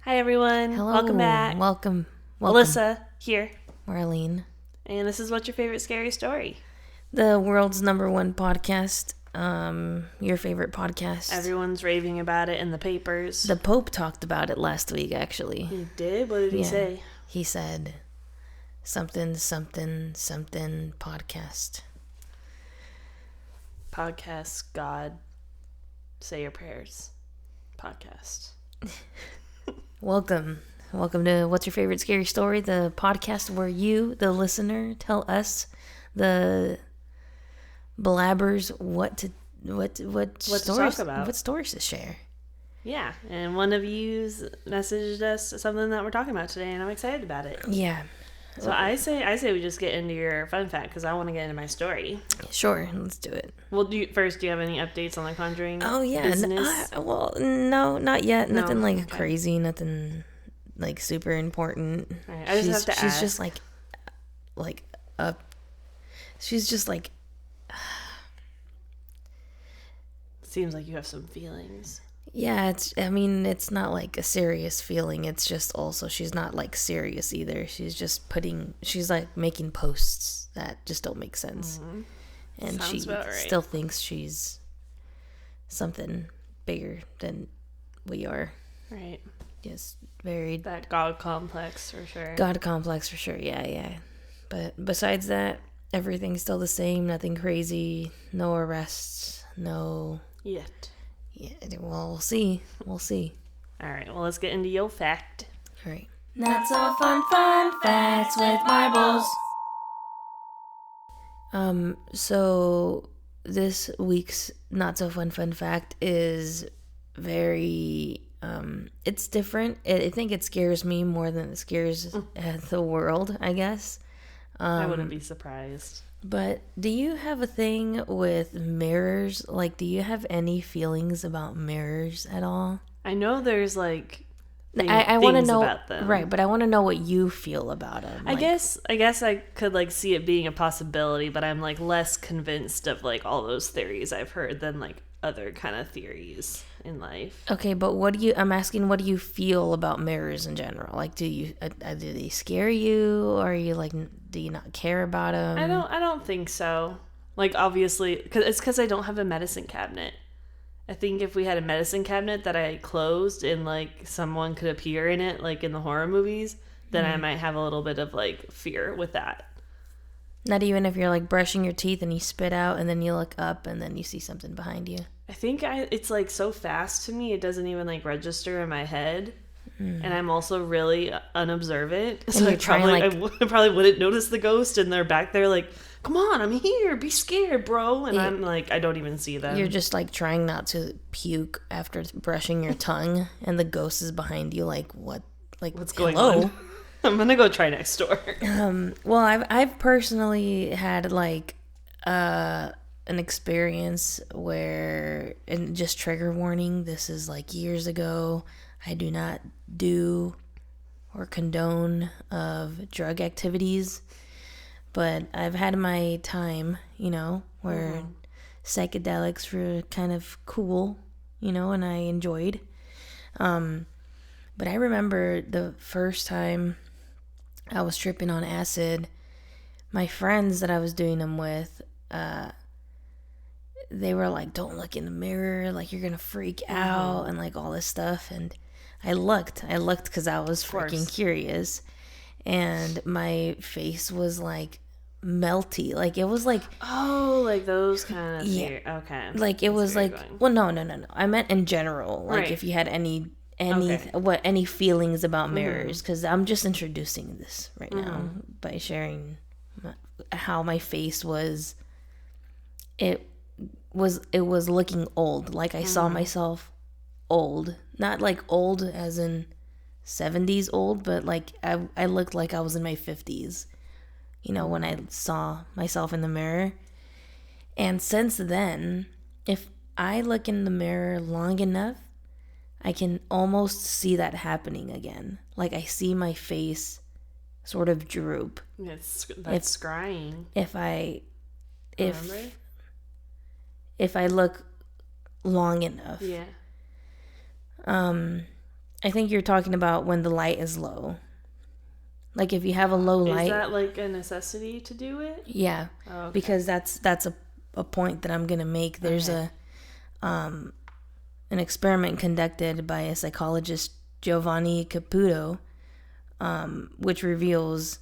Hi, everyone. Hello. Welcome back. Welcome. Melissa here. Marlene. And this is What's Your Favorite Scary Story? The world's #1 podcast. Your favorite podcast. Everyone's raving about it in the papers. The Pope talked about it last week, actually. He did? What did he say? He said something podcast. Podcast, God, say your prayers. Podcast. Welcome to What's Your Favorite Scary Story, the podcast where you, the listener, tell us, the blabbers, what to talk about. What stories to share. Yeah, and one of you's messaged us something that we're talking about today, and I'm excited about it. Yeah. So I say we just get into your fun fact, because I want to get into my story. Sure, let's do it. Well, do you have any updates on the Conjuring? Oh yeah, business? No, not yet. No? Nothing Okay. crazy. Nothing like super important. Right, I just have to she's ask. just she's just like. Seems like you have some feelings. Yeah, it's not like a serious feeling. It's just also she's not like serious either. She's like making posts that just don't make sense. Mm-hmm. And Sounds about right. Still thinks she's something bigger than we are. Right. Just very... That God complex, for sure. God complex, for sure, yeah. But besides that, everything's still the same. Nothing crazy. No arrests. No... Yet. Yeah, well, we'll see. All right, well, let's get into your fact. All right. Not so fun facts with marbles. So this week's not so fun fact is very, it's different. I think it scares me more than it scares the world, I guess. I wouldn't be surprised. But do you have a thing with mirrors? Like, do you have any feelings about mirrors at all? I know there's like I want to know about them. Right, but I want to know what you feel about them. I guess I could like see it being a possibility, but I'm like less convinced of like all those theories I've heard than like other kind of theories in life. Okay, but I'm asking, what do you feel about mirrors in general? Like, do they scare you, or are you like, do you not care about them? I don't think so. Like, obviously, because I don't have a medicine cabinet. I think if we had a medicine cabinet that I closed and like someone could appear in it, like in the horror movies, then I might have a little bit of like fear with that. Not even if you're like brushing your teeth and you spit out and then you look up and then you see something behind you. I think it's like so fast to me, it doesn't even like register in my head. And I'm also really unobservant, so I probably wouldn't notice the ghost, and they're back there like, come on, I'm here, be scared, bro. And I'm like, I don't even see them. You're just like trying not to puke after brushing your tongue, and the ghost is behind you like, what? Like, what's going on? I'm gonna go try next door. Well, I've personally had like an experience where, and just trigger warning, this is like years ago. I do not do or condone of drug activities, but I've had my time, where psychedelics were kind of cool, and I enjoyed. But I remember the first time I was tripping on acid, my friends that I was doing them with, they were like, don't look in the mirror, like you're gonna freak out, and like all this stuff. And I looked because I was freaking curious, and my face was like melty, like it was like, oh, like those kind of okay, like it was like, well, no, I meant in general, like right. If you had any feelings about mirrors, because I'm just introducing this right now by sharing how my face was. It was looking old, like I saw myself old, not like old as in 70s old, but like I looked like I was in my 50s, when I saw myself in the mirror. And since then, if I look in the mirror long enough, I can almost see that happening again. Like I see my face sort of droop. That's scrying. If I look long enough. Yeah. I think you're talking about when the light is low. Like if you have a low light. Is that like a necessity to do it? Yeah. Oh, okay. Because that's a point that I'm going to make. There's an experiment conducted by a psychologist, Giovanni Caputo, which reveals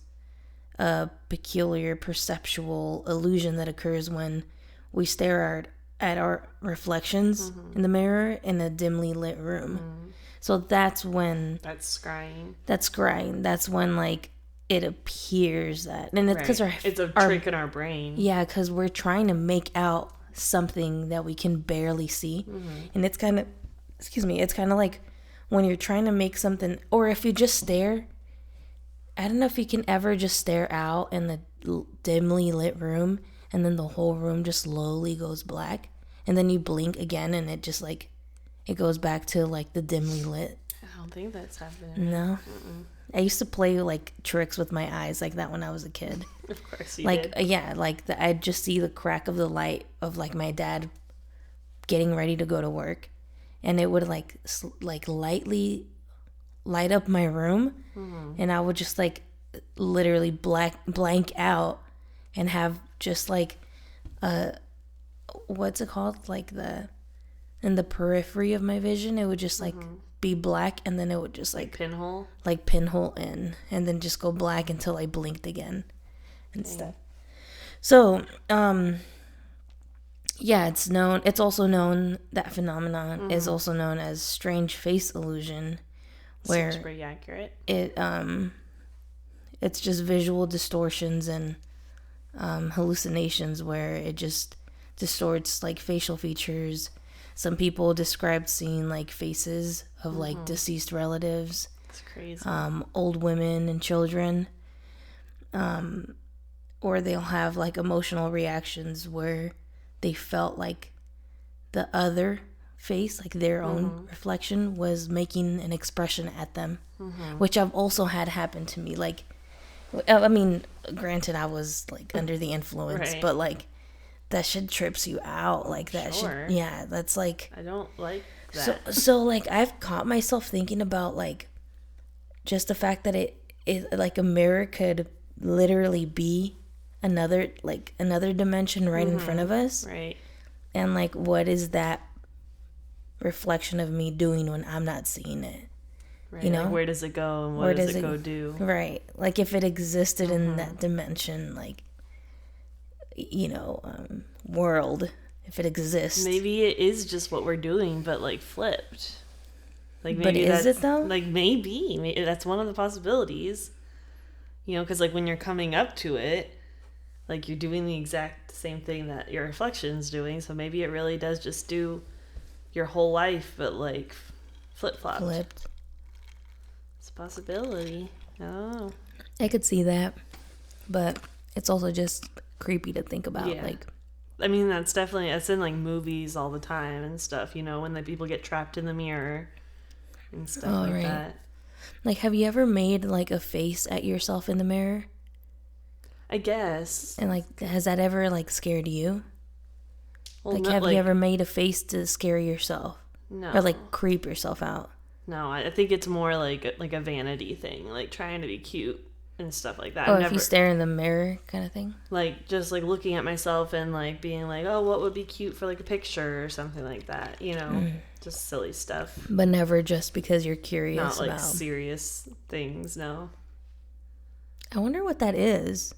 a peculiar perceptual illusion that occurs when we stare at our reflections in the mirror in a dimly lit room. So that's when... That's scrying. That's when, like, it appears that... And it's because it's a trick in our brain. Yeah, because we're trying to make out something that we can barely see. And it's kind of... Excuse me. It's kind of like when you're trying to make something... Or if you just stare... I don't know if you can ever just stare out in the dimly lit room and then the whole room just slowly goes black. And then you blink again and it just, like... It goes back to, like, the dimly lit. I don't think that's happening. No? I used to play, like, tricks with my eyes like that when I was a kid. Of course you did. Yeah, like, I'd just see the crack of the light of, like, my dad getting ready to go to work. And it would, like lightly light up my room. And I would just, like, literally blank out and have just, like, what's it called? Like, in the periphery of my vision, it would just like be black, and then it would just like pinhole in, and then just go black until I blinked again and stuff. So yeah, it's also known, that phenomenon is also known as strange face illusion, where seems pretty accurate. It's just visual distortions and hallucinations where it just distorts like facial features. Some people described seeing like faces of like deceased relatives. That's crazy. Old women and children. Or they'll have like emotional reactions where they felt like the other face, like their own reflection, was making an expression at them, which I've also had happen to me. Like, I mean, granted, I was like under the influence, but like, that shit trips you out, like that. Sure. Yeah, that's like... I don't like that. So like, I've caught myself thinking about, like, just the fact that it like, a mirror could literally be another dimension right in front of us. Right. And, like, what is that reflection of me doing when I'm not seeing it? Right. You know? Like, where does it go and what does it go do? Right. Like, if it existed in that dimension, like... world, if it exists. Maybe it is just what we're doing, but like flipped. Like, maybe but is it though? Like, maybe that's one of the possibilities. Because like when you're coming up to it, like you're doing the exact same thing that your reflection's doing. So maybe it really does just do your whole life, but like flip-flopped. Flipped. It's a possibility. I don't know. I could see that, but it's also just creepy to think about. Like, I mean, that's in like movies all the time and stuff, when the people get trapped in the mirror and stuff like that. Like, have you ever made like a face at yourself in the mirror? I guess. And like, has that ever like scared you? Well, like, have you ever made a face to scare yourself? No. Or like creep yourself out? No, I think it's more like a vanity thing, like trying to be cute and stuff like that. Oh, if you stare in the mirror kind of thing? Like, just like looking at myself and like being like, oh, what would be cute for like a picture or something like that, just silly stuff. But never just because you're curious. Not like serious things, no. I wonder what that is.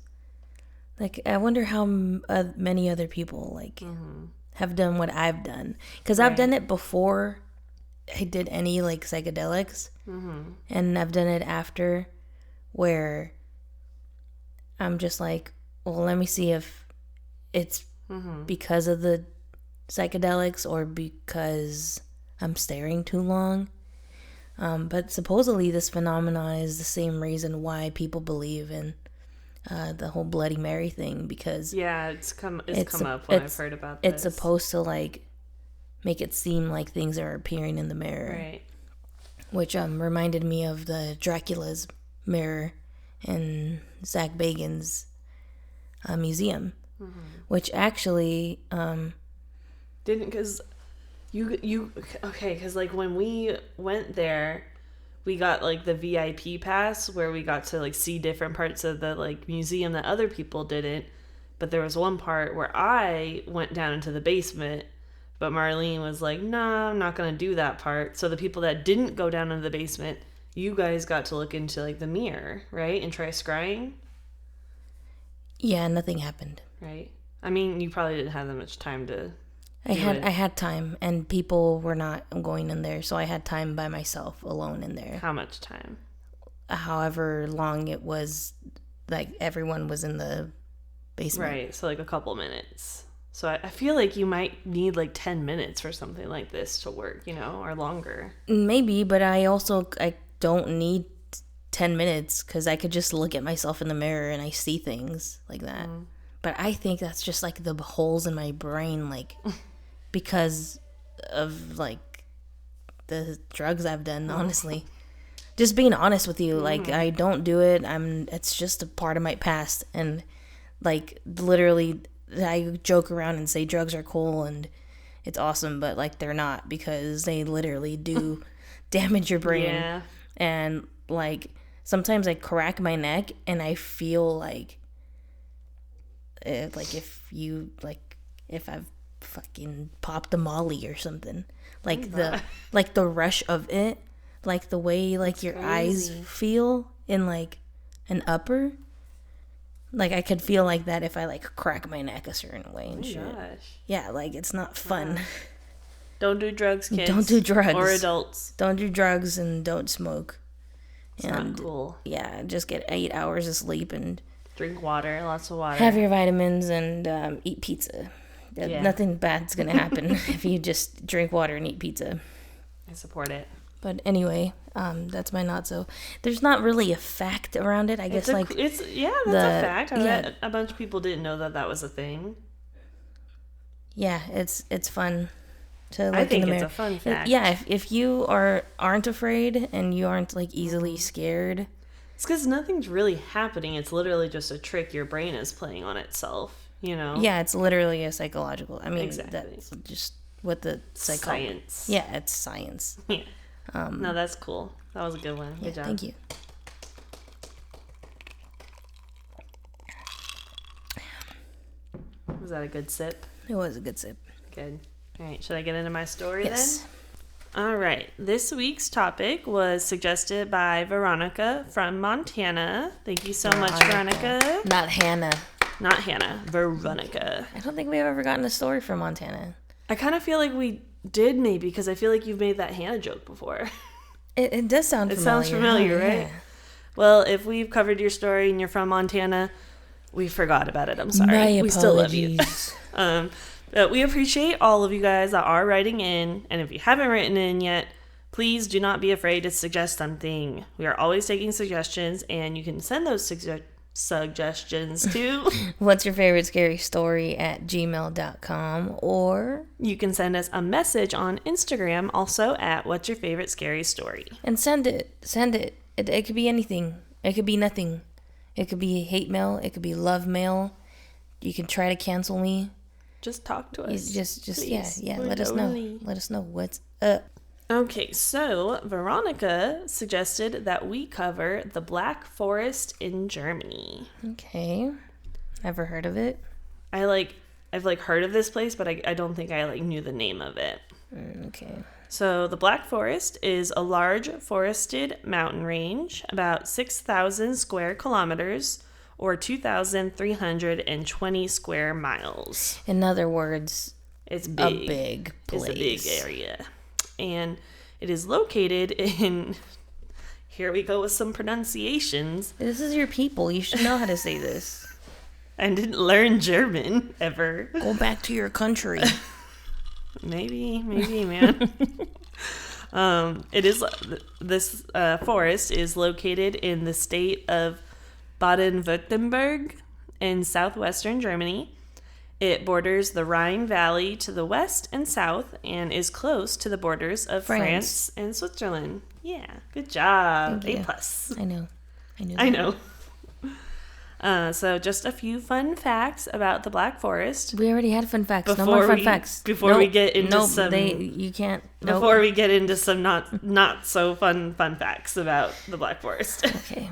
Like, I wonder how many other people like have done what I've done. Because I've done it before I did any like psychedelics. And I've done it after, where I'm just like, well, let me see if it's because of the psychedelics or because I'm staring too long. But supposedly this phenomenon is the same reason why people believe in the whole Bloody Mary thing, because it's come up when I've heard about this. It's supposed to like make it seem like things are appearing in the mirror, right? Which reminded me of the Dracula's mirror in Zach Bagans' museum, which actually didn't, because because like when we went there, we got like the VIP pass where we got to like see different parts of the like museum that other people didn't. But there was one part where I went down into the basement, but Marlene was like, nah, I'm not going to do that part. So the people that didn't go down into the basement, you guys got to look into like the mirror, right? And try scrying. Yeah, nothing happened. Right. I mean, you probably didn't have that much time to I had time, and people were not going in there, so I had time by myself, alone in there. How much time? However long it was, like, everyone was in the basement. Right, so like a couple minutes. So I feel like you might need like 10 minutes for something like this to work, you know, or longer. Maybe, but I don't need 10 minutes, because I could just look at myself in the mirror and I see things like that. But I think that's just like the holes in my brain, like, because of like the drugs I've done, honestly. Just being honest with you, like, I don't do it. It's just a part of my past. And like, literally, I joke around and say drugs are cool and it's awesome, but like, they're not, because they literally do damage your brain. Yeah. And like, sometimes I crack my neck and I feel like if I've fucking popped a Molly or something, like the rush of it, like the way like that's your crazy. Eyes feel in like an upper, like I could feel like that if I like crack my neck a certain way and shit. Gosh. Yeah, like it's not fun. Wow. Don't do drugs, kids. Don't do drugs. Or adults. Don't do drugs and don't smoke. It's not cool. Yeah, just get 8 hours of sleep and drink water, lots of water. Have your vitamins and eat pizza. Yeah. Nothing bad's going to happen if you just drink water and eat pizza. I support it. But anyway, that's my not so. There's not really a fact around it. I guess that's a fact. I bet a bunch of people didn't know that was a thing. Yeah, it's fun to look I think in the it's mirror. A fun fact. If you aren't afraid and you aren't like easily scared. It's because nothing's really happening. It's literally just a trick your brain is playing on itself, you know? Yeah, it's literally a psychological. I mean, exactly. That's just what the science. Yeah, it's science. Yeah. No, that's cool. That was a good one. Good job. Thank you. Was that a good sip? It was a good sip. Good. All right. Should I get into my story then? Yes. All right. This week's topic was suggested by Veronica from Montana. Thank you so much, Veronica. Not Hannah. Not Hannah. Veronica. I don't think we've ever gotten a story from Montana. I kind of feel like we did, maybe, because I feel like you've made that Hannah joke before. It does sound familiar. It sounds familiar, right? Yeah. Well, if we've covered your story and you're from Montana, we forgot about it. I'm sorry. My apologies. We still love you. But we appreciate all of you guys that are writing in. And if you haven't written in yet, please do not be afraid to suggest something. We are always taking suggestions, and you can send those suggestions to what's your favorite scary story at gmail.com, or you can send us a message on Instagram also at what's your favorite scary story. And send it. It could be anything. It could be nothing. It could be hate mail. It could be love mail. You can try to cancel me. Just talk to us. Just please. Yeah. Let us know. Let us know what's up. Okay, so Veronica suggested that we cover the Black Forest in Germany. Okay. Never heard of it. I've heard of this place, but I don't think I knew the name of it. Okay. So the Black Forest is a large forested mountain range, about 6,000 square kilometers, or 2,320 square miles. In other words, it's big. A big place. It's a big area. And it is located in, here we go with some pronunciations. This is your people. You should know how to say this. I didn't learn German ever. Go back to your country. Maybe, man. This forest is located in the state of Baden-Württemberg in southwestern Germany. It borders the Rhine Valley to the west and south and is close to the borders of France and Switzerland. Yeah, good job. A+. I know. So just a few fun facts about the Black Forest. We already had fun facts. No more fun facts. Before we get into some... you can't... Before we get into some not so fun facts about the Black Forest. Okay.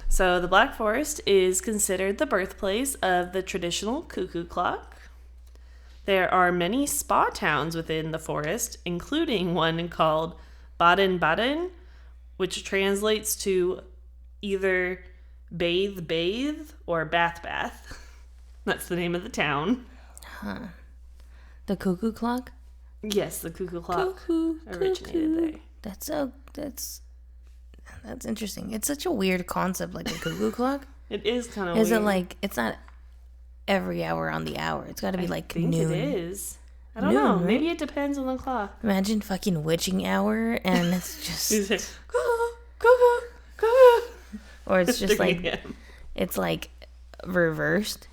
So the Black Forest is considered the birthplace of the traditional cuckoo clock. There are many spa towns within the forest, including one called Baden-Baden, which translates to either bathe or bath. That's the name of the town. Huh. The cuckoo clock? Yes, the cuckoo clock originated there. That's interesting. It's such a weird concept, like a cuckoo clock. It is kind of weird. Is it like, it's not every hour on the hour. It's got to be like noon. I think it is. I don't know. Right? Maybe it depends on the clock. Imagine fucking witching hour and it's just... Go. Or it's just like, it's like reversed.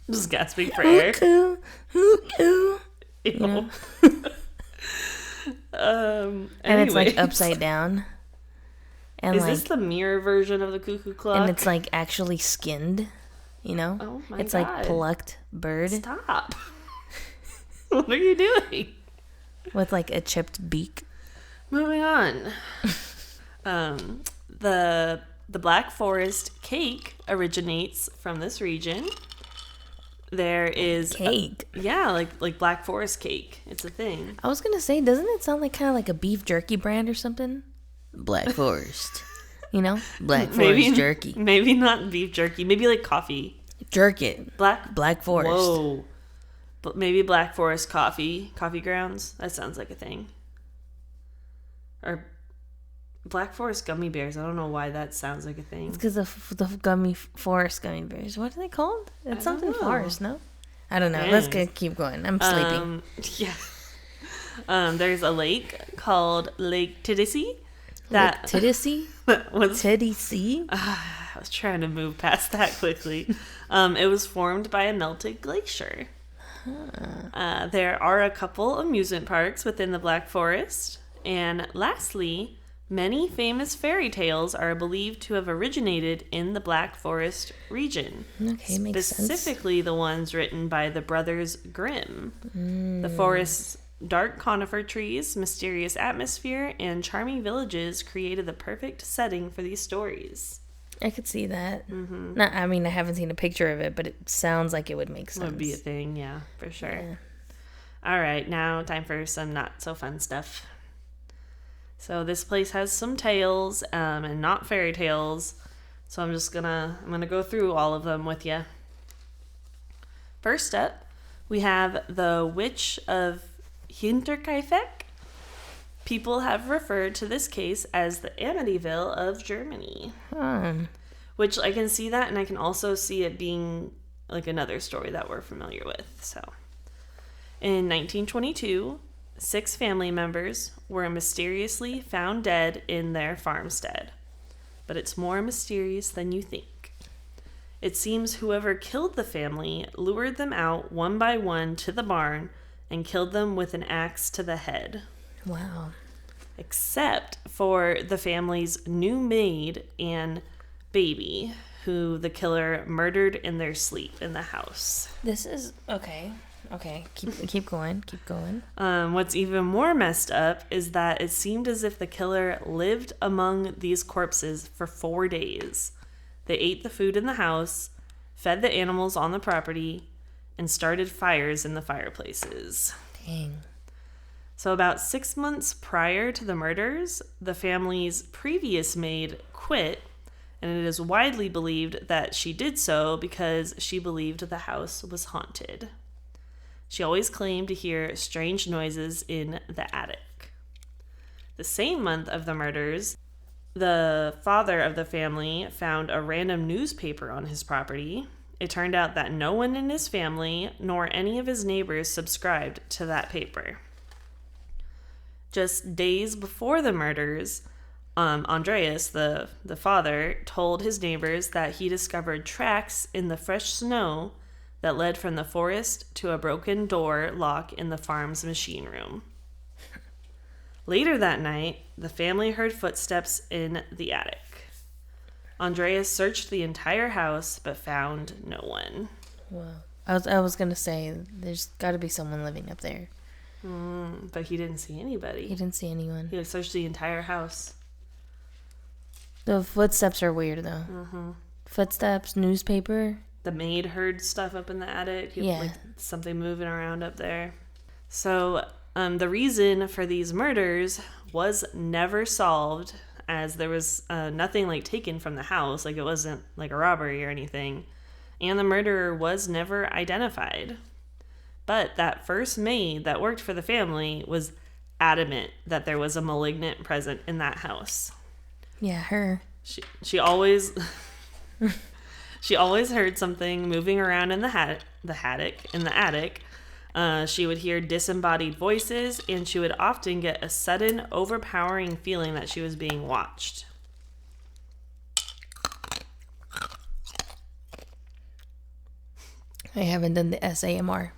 Just gasping for air. You know? And it's like upside down. And is this the mirror version of the cuckoo clock? And it's like actually skinned, you know? Oh my it's God. Like plucked bird. Stop. What are you doing? With like a chipped beak. Moving on. The Black Forest cake originates from this region. There is cake. Like Black Forest cake. It's a thing. I was gonna say, doesn't it sound like kind of like a beef jerky brand or something? Black Forest. You know? Black Forest jerky. Maybe not beef jerky. Maybe like coffee. Jerky. Black Forest. Whoa. But maybe Black Forest coffee grounds. That sounds like a thing. Or Black Forest gummy bears. I don't know why that sounds like a thing. It's because of the forest gummy bears. What are they called? It's something forest, no? I don't know. Anyways. Let's keep going. I'm sleepy. There's a lake called Lake Tiddisy. Tiddisy? Tiddisy? I was trying to move past that quickly. It was formed by a melted glacier. There are a couple amusement parks within the Black Forest. And lastly, many famous fairy tales are believed to have originated in the Black Forest region. Okay, makes sense. Specifically the ones written by the brothers Grimm. The forest's dark conifer trees, mysterious atmosphere, and charming villages created the perfect setting for these stories. I could see that. Mm-hmm. I haven't seen a picture of it, but it sounds like it would make sense. It would be a thing, yeah, for sure. Yeah. All right, now time for some not so fun stuff. So this place has some tales, and not fairy tales. So I'm gonna go through all of them with you. First up, we have the Witch of Hinterkaifeck. People have referred to this case as the Amityville of Germany. Which I can see that, and I can also see it being like another story that we're familiar with. So, in 1922, 6 family members were mysteriously found dead in their farmstead. But it's more mysterious than you think. It seems whoever killed the family lured them out one by one to the barn and killed them with an axe to the head. Wow. Except for the family's new maid and baby, who the killer murdered in their sleep in the house. This is... Okay. Keep going. What's even more messed up is that it seemed as if the killer lived among these corpses for 4 days. They ate the food in the house, fed the animals on the property, and started fires in the fireplaces. Dang. So about 6 months prior to the murders, the family's previous maid quit, and it is widely believed that she did so because she believed the house was haunted. She always claimed to hear strange noises in the attic. The same month of the murders, the father of the family found a random newspaper on his property. It turned out that no one in his family nor any of his neighbors subscribed to that paper. Just days before the murders, Andreas, the father, told his neighbors that he discovered tracks in the fresh snow that led from the forest to a broken door lock in the farm's machine room. Later that night, the family heard footsteps in the attic. Andreas searched the entire house but found no one. Wow. I was gonna say there's got to be someone living up there. But he didn't see anybody. He didn't see anyone. He searched the entire house. The footsteps are weird though. Footsteps, newspaper. The maid heard stuff up in the attic. Like something moving around up there. So the reason for these murders was never solved, as there was nothing like taken from the house. Like it wasn't like a robbery or anything. And the murderer was never identified. But that first maid that worked for the family was adamant that there was a malignant present in that house. Yeah, her. She always she always heard something moving around in the attic. She would hear disembodied voices, and she would often get a sudden, overpowering feeling that she was being watched. I haven't done the SAMR.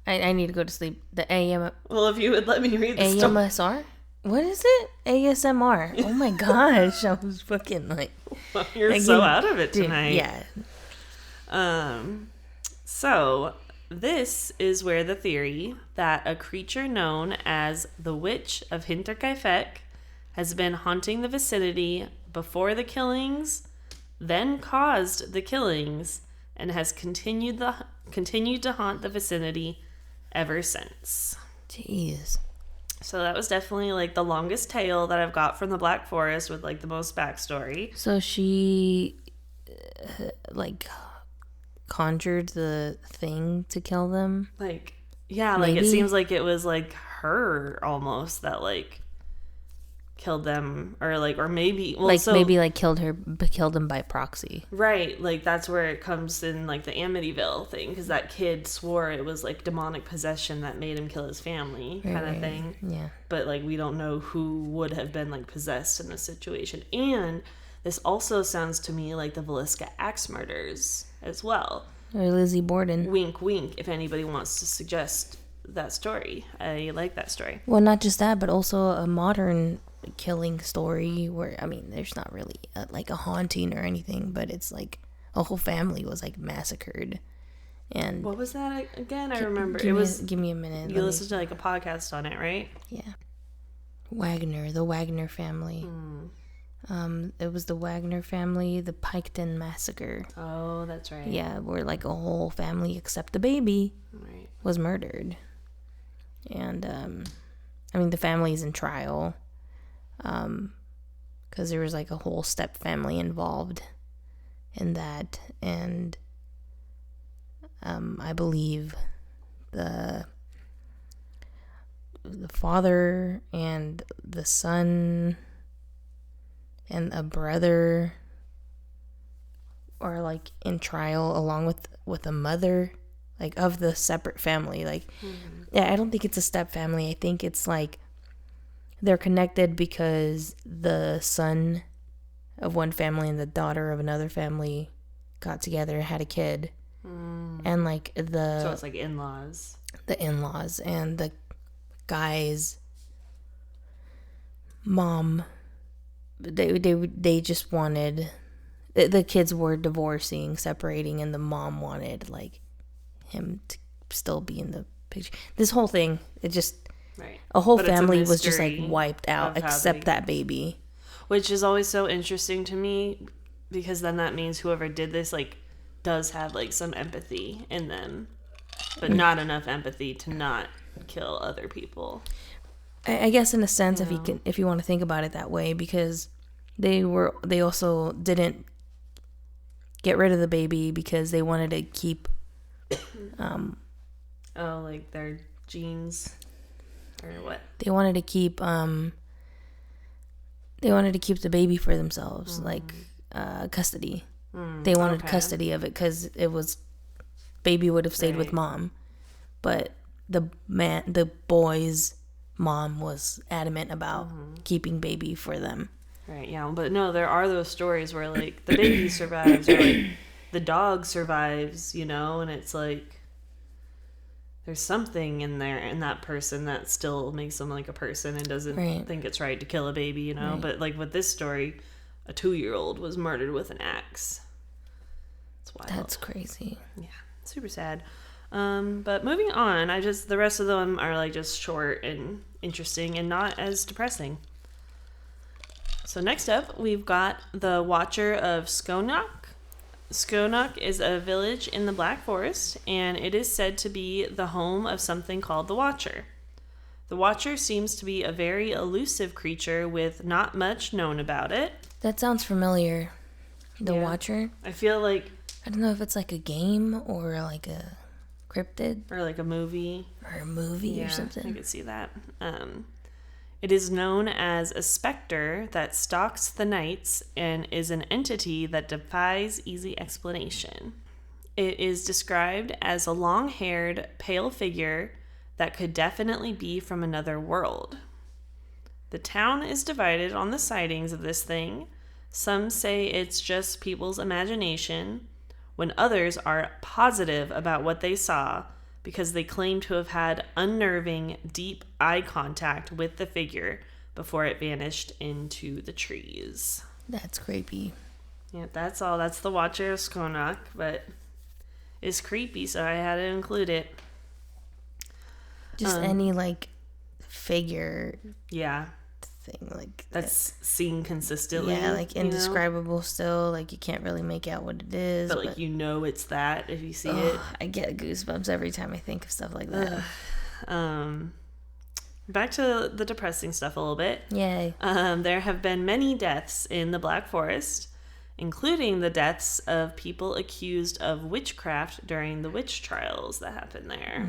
I need to go to sleep. The AM. Well, if you would let me read the story. AMSR? What is it? ASMR. Oh my gosh. I was fucking like... Well, you're so out of it tonight. Yeah. So, this is where the theory that a creature known as the Witch of Hinterkaifeck has been haunting the vicinity before the killings, then caused the killings, and has continued to haunt the vicinity ever since. Jeez. So that was definitely like the longest tale that I've got from the Black Forest with like the most backstory. So she like conjured the thing to kill them? Like, yeah, Maybe? like it seems like it was like her almost that like killed them, or maybe killed them by proxy. Right, like that's where it comes in, like the Amityville thing, because that kid swore it was like demonic possession that made him kill his family, kind of thing. Yeah, but like we don't know who would have been like possessed in this situation. And this also sounds to me like the Villisca axe murders as well, or Lizzie Borden. Wink wink, if anybody wants to suggest that story. I like that story. Well, not just that, but also a modern killing story where, I mean, there's not really like a haunting or anything, but it's like a whole family was like massacred. And what was that again? I remember give me a minute. You listened to like a podcast on it, right? Yeah. The Wagner family. It was the Wagner family, the Piketon massacre. Oh, that's right. Yeah, where like a whole family except the baby was murdered. And I mean, the family's in trial. Because there was like a whole step family involved in that, and I believe the father and the son and a brother are like in trial along with a mother, like of the separate family. Like, yeah, I don't think it's a step family. I think it's like they're connected because the son of one family and the daughter of another family got together and had a kid. And like so it's like in-laws. The in-laws and the guy's mom, they just wanted, the kids were divorcing, separating, and the mom wanted like him to still be in the picture. This whole thing, it just... Right. A whole family was just like wiped out except that baby. Which is always so interesting to me, because then that means whoever did this like does have like some empathy in them, but not enough empathy to not kill other people. I guess in a sense, if you want to think about it that way, because they also didn't get rid of the baby because they wanted to keep like their genes. Or what? They wanted to keep the baby for themselves, like custody. They wanted custody of it because it was, baby would have stayed with mom, but the boy's mom was adamant about keeping baby for them. Right. Yeah. But no, there are those stories where like the baby survives, or like the dog survives, and it's like there's something in there in that person that still makes them like a person and doesn't think it's right to kill a baby, But like with this story, a 2-year-old was murdered with an axe. It's wild. That's crazy. Yeah, super sad. But moving on, the rest of them are like just short and interesting and not as depressing. So next up, we've got the Watcher of Skonok. Skonok is a village in the Black Forest, and it is said to be the home of something called the Watcher. The Watcher seems to be a very elusive creature with not much known about it. That sounds familiar. The Watcher? I feel like... I don't know if it's like a game or like a cryptid. Or like a movie. Or a movie or something. I could see that. It is known as a specter that stalks the nights and is an entity that defies easy explanation. It is described as a long-haired, pale figure that could definitely be from another world. The town is divided on the sightings of this thing. Some say it's just people's imagination, when others are positive about what they saw because they claim to have had unnerving, deep eye contact with the figure before it vanished into the trees. That's creepy. Yeah, that's all. That's the Watcher of Skonok, but it's creepy, so I had to include it. Just any, like, figure. Yeah. Thing like that's seen consistently. Yeah, like indescribable still. Like you can't really make out what it is. But like it's that if you see it. I get goosebumps every time I think of stuff like that. Back to the depressing stuff a little bit. Yay. There have been many deaths in the Black Forest, including the deaths of people accused of witchcraft during the witch trials that happened there.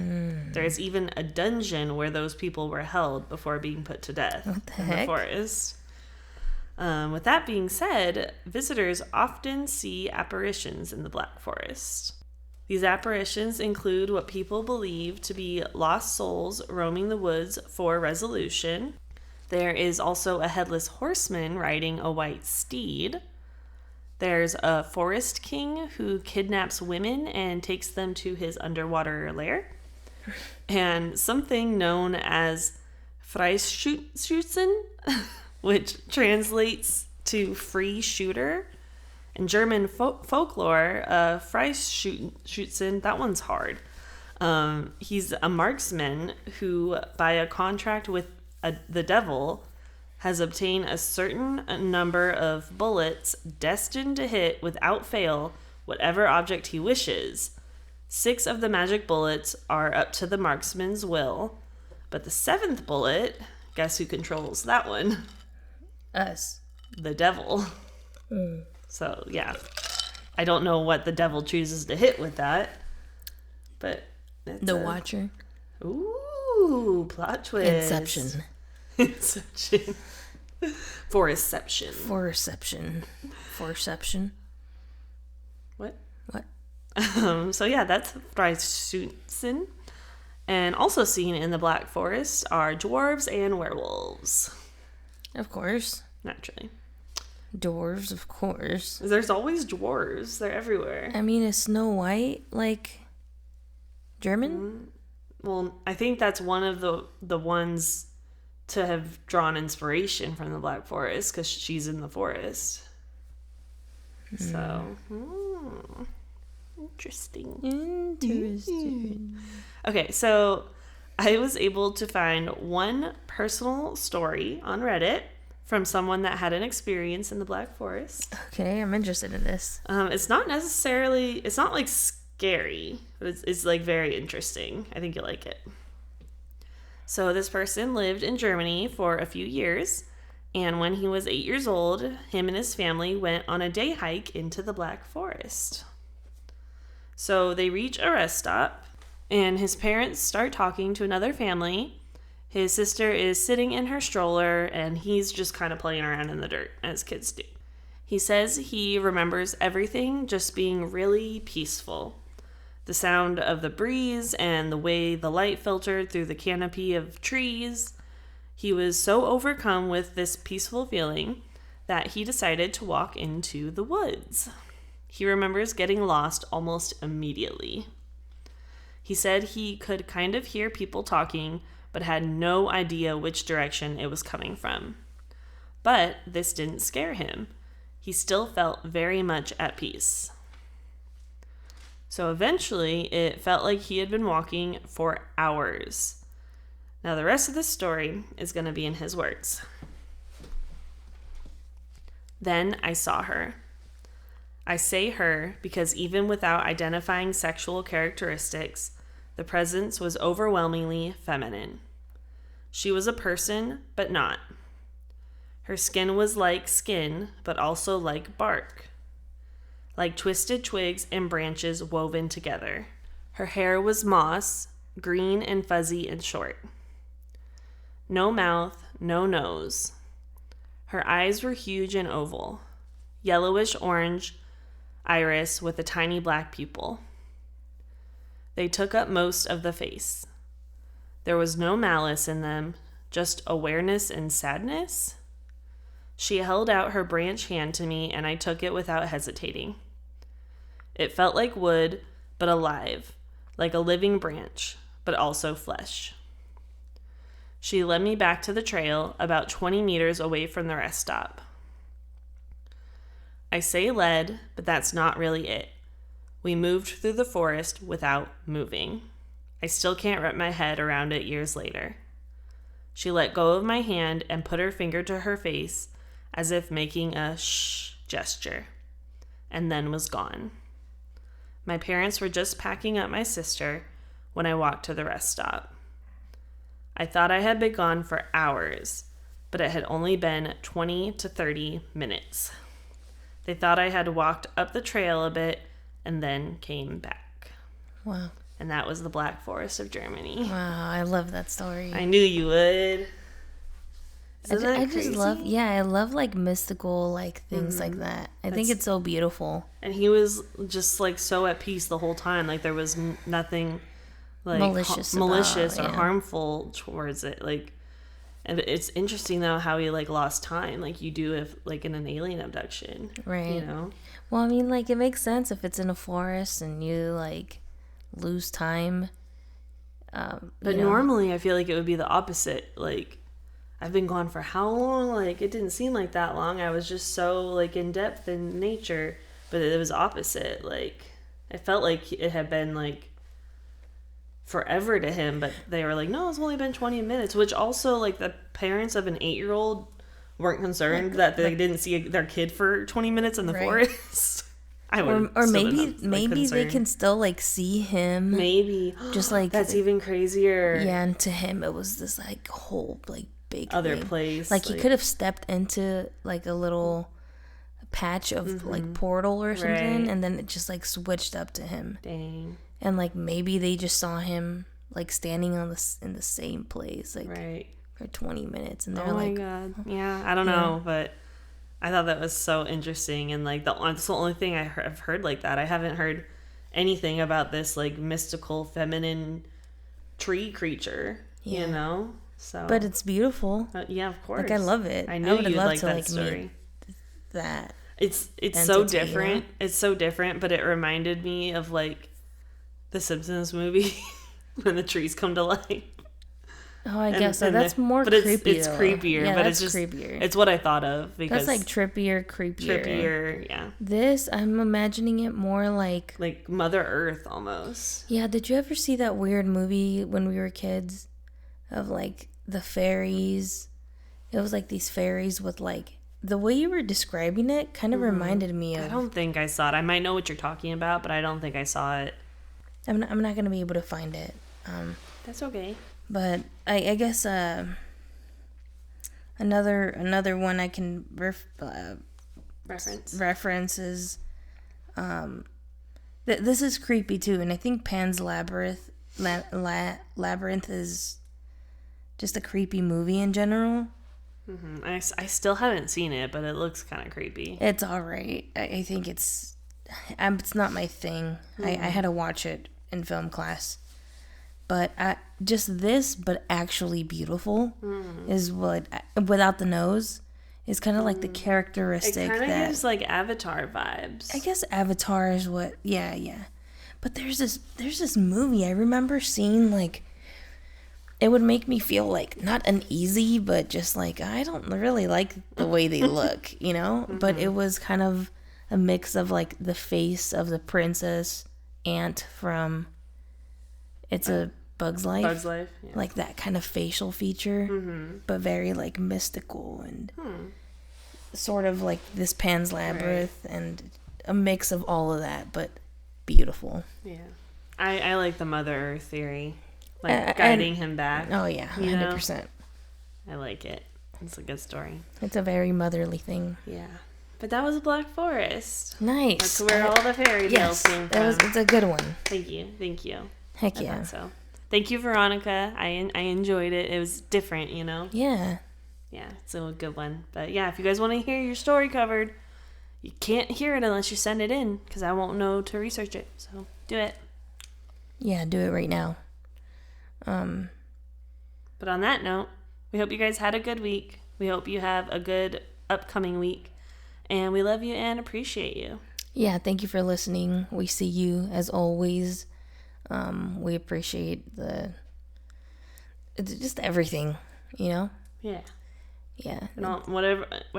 There's even a dungeon where those people were held before being put to death in the forest. With that being said, visitors often see apparitions in the Black Forest. These apparitions include what people believe to be lost souls roaming the woods for resolution. There is also a headless horseman riding a white steed. There's a forest king who kidnaps women and takes them to his underwater lair. And something known as Freischützen, which translates to free shooter. In German folklore, Freischützen, that one's hard. He's a marksman who, by a contract with the devil, has obtained a certain number of bullets destined to hit without fail whatever object he wishes. 6 of the magic bullets are up to the marksman's will, but the 7th bullet, guess who controls that one? Us. The devil. So, yeah. I don't know what the devil chooses to hit with that, but... The Watcher. Ooh, plot twist. Inception. Inception. Forception. What? So yeah, that's Freischützen. And also seen in the Black Forest are dwarves and werewolves. Of course. Naturally. Dwarves, of course. There's always dwarves. They're everywhere. I mean, is Snow White, like, German? Well, I think that's one of the ones to have drawn inspiration from the Black Forest because she's in the forest. So, interesting. Okay, so I was able to find one personal story on Reddit from someone that had an experience in the Black Forest. Okay, I'm interested in this. It's not like scary, but it's like very interesting. I think you'll like it. So this person lived in Germany for a few years, and when he was 8 years old, him and his family went on a day hike into the Black Forest. So they reach a rest stop, and his parents start talking to another family. His sister is sitting in her stroller, and he's just kind of playing around in the dirt, as kids do. He says he remembers everything just being really peaceful. The sound of the breeze and the way the light filtered through the canopy of trees. He was so overcome with this peaceful feeling that he decided to walk into the woods. He remembers getting lost almost immediately. He said he could kind of hear people talking, but had no idea which direction it was coming from. But this didn't scare him. he still felt very much at peace. So eventually, it felt like he had been walking for hours. Now, the rest of the story is going to be in his words. Then I saw her. I say her because even without identifying sexual characteristics, the presence was overwhelmingly feminine. She was a person, but not. Her skin was like skin, but also like bark. Like twisted twigs and branches woven together. Her hair was moss, green and fuzzy and short. No mouth, no nose. Her eyes were huge and oval, yellowish orange iris with a tiny black pupil. They took up most of the face. There was no malice in them, just awareness and sadness. She held out her branch hand to me, and I took it without hesitating. It felt like wood, but alive, like a living branch, but also flesh. She led me back to the trail, about 20 meters away from the rest stop. I say led, but that's not really it. We moved through the forest without moving. I still can't wrap my head around it years later. She let go of my hand and put her finger to her face, as if making a shh gesture, and then was gone. My parents were just packing up my sister when I walked to the rest stop. I thought I had been gone for hours, but it had only been 20 to 30 minutes. They thought I had walked up the trail a bit and then came back. Wow. And that was the Black Forest of Germany. Wow, I love that story. I knew you would. I just love like mystical like things like that. I think it's so beautiful. And he was just like so at peace the whole time. Like there was nothing like malicious or harmful towards it. Like, and it's interesting though how he like lost time, like you do if like in an alien abduction, right? You know. Well, I mean, like it makes sense if it's in a forest and you like lose time. But normally, I feel like it would be the opposite. Like, I've been gone for how long? Like, it didn't seem like that long. I was just so, like, in depth in nature. But it was opposite. Like, it felt like it had been, like, forever to him. But they were like, no, it's only been 20 minutes. Which also, like, the parents of an 8-year-old weren't concerned that they didn't see their kid for 20 minutes in the forest. Or maybe they can still like see him. Maybe just like that's even crazier. Yeah, and to him it was this like whole like big other thing. Place. Like he could have stepped into like a little patch of like portal or something, and then it just like switched up to him. Dang. And like maybe they just saw him like standing in the same place like for 20 minutes, and they're like, oh my god, yeah, I don't know, but. I thought that was so interesting, and like that's the only thing I've heard like that. I haven't heard anything about this like mystical feminine tree creature, you know. So, but it's beautiful. Yeah, of course. Like I love it. I knew you'd like that story. That it's so different. It's so different, but it reminded me of like the Simpsons movie when the trees come to life. Oh, I guess so. That's more creepy. It's creepier, yeah, but it's just creepier. It's what I thought of because that's like creepier. Trippier, yeah. This I'm imagining it more like Mother Earth almost. Yeah, did you ever see that weird movie when we were kids of like the fairies? It was like these fairies with like the way you were describing it kind of reminded me of. I don't think I saw it. I might know what you're talking about, but I don't think I saw it. I'm not gonna be able to find it. That's okay. But I guess another one I can reference is this is creepy too, and I think Pan's Labyrinth is just a creepy movie in general. Mm-hmm. I still haven't seen it, but it looks kind of creepy. It's all right. I think it's not my thing. I had to watch it in film class. But but actually beautiful is what, without the nose, is kind of like the characteristic. It kind of gives like Avatar vibes. I guess Avatar is what, yeah. But there's this movie I remember seeing like it would make me feel like not uneasy, but just like I don't really like the way they look, you know? Mm-hmm. But it was kind of a mix of like the face of the princess ant from It's a Bug's Life. Bug's Life, yeah. Like that kind of facial feature, but very like mystical and sort of like this Pan's Labyrinth and a mix of all of that, but beautiful. Yeah. I like the Mother Earth theory. Like guiding him back. Oh yeah, 100%. I like it. It's a good story. It's a very motherly thing. Yeah. But that was Black Forest. Nice. That's where all the fairy tales came from. It's a good one. Thank you. Heck yeah. So, thank you, Veronica. I enjoyed it. It was different, you know? Yeah. Yeah, it's a good one. But yeah, if you guys want to hear your story covered, you can't hear it unless you send it in, because I won't know to research it. So, do it. Yeah, do it right now. But on that note, we hope you guys had a good week. We hope you have a good upcoming week. And we love you and appreciate you. Yeah, thank you for listening. We see you as always. We appreciate just everything, you know? Yeah. Yeah. And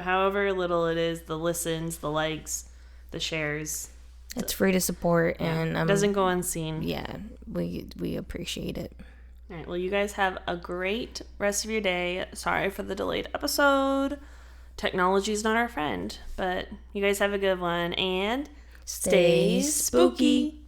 however little it is, the listens, the likes, the shares. It's free to support, and it doesn't go unseen. Yeah, we appreciate it. All right, well, you guys have a great rest of your day. Sorry for the delayed episode. Technology's not our friend, but you guys have a good one, and stay spooky.